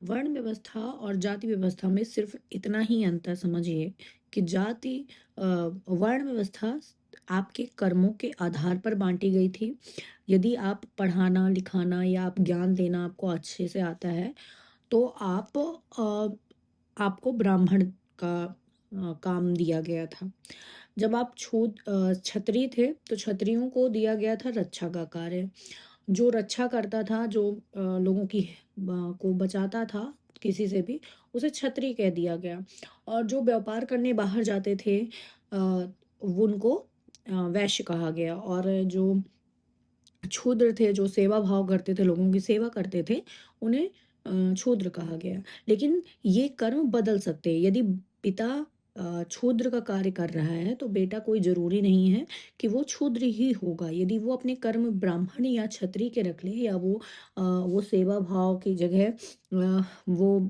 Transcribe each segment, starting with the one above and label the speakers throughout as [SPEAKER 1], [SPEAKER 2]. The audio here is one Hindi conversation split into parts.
[SPEAKER 1] वर्ण व्यवस्था और जाति व्यवस्था में सिर्फ इतना ही अंतर समझिए कि वर्ण व्यवस्था आपके कर्मों के आधार पर बांटी गई थी। यदि आप पढ़ाना लिखाना या आप ज्ञान देना आपको अच्छे से आता है तो आपको ब्राह्मण का काम दिया गया था। जब आप क्षत्रिय थे तो क्षत्रियों को दिया गया था रक्षा का कार्य। जो रक्षा करता था, जो लोगों की को बचाता था किसी से भी, उसे क्षत्रिय कह दिया गया। और जो व्यापार करने बाहर जाते थे उनको वैश्य कहा गया। और जो शूद्र थे, जो सेवा भाव करते थे, लोगों की सेवा करते थे, उन्हें शूद्र कहा गया। लेकिन ये कर्म बदल सकते हैं। यदि पिता शूद्र का कार्य कर रहा है तो बेटा कोई जरूरी नहीं है कि वो शूद्र ही होगा। यदि वो अपने कर्म ब्राह्मण या क्षत्रिय के रख ले, या वो सेवा भाव की जगह वो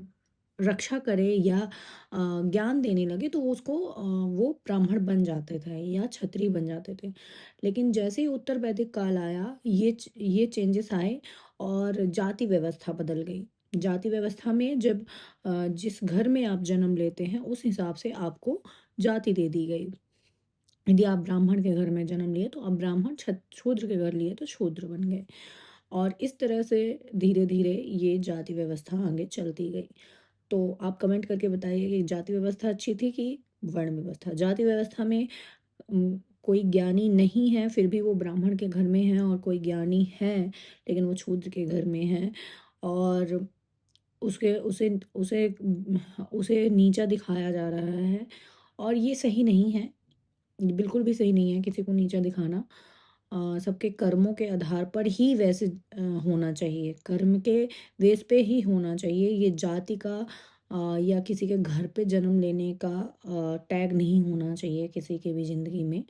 [SPEAKER 1] रक्षा करे या ज्ञान देने लगे तो वो ब्राह्मण बन जाते थे या क्षत्रिय बन जाते थे। लेकिन जैसे ही उत्तर वैदिक काल आया, ये चेंजेस आए और जाति व्यवस्था बदल गई। जाति व्यवस्था में जब जिस घर में आप जन्म लेते हैं उस हिसाब से आपको जाति दे दी गई। यदि आप ब्राह्मण के घर में जन्म लिए तो आप ब्राह्मण, शूद्र के घर लिए तो शूद्र बन गए। और इस तरह से धीरे धीरे ये जाति व्यवस्था आगे चलती गई। तो आप कमेंट करके बताइए कि जाति व्यवस्था अच्छी थी कि वर्ण व्यवस्था। जाति व्यवस्था में कोई ज्ञानी नहीं है फिर भी वो ब्राह्मण के घर में है, और कोई ज्ञानी है लेकिन वो शूद्र के घर में है, और उसके उसे उसे उसे नीचा दिखाया जा रहा है। और ये सही नहीं है, बिल्कुल भी सही नहीं है किसी को नीचा दिखाना। सबके कर्मों के आधार पर ही वैसे होना चाहिए, कर्म के बेस पे ही होना चाहिए। ये जाति का या किसी के घर पे जन्म लेने का टैग नहीं होना चाहिए किसी की भी ज़िंदगी में।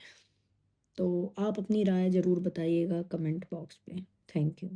[SPEAKER 1] तो आप अपनी राय ज़रूर बताइएगा कमेंट बॉक्स पे। Thank you.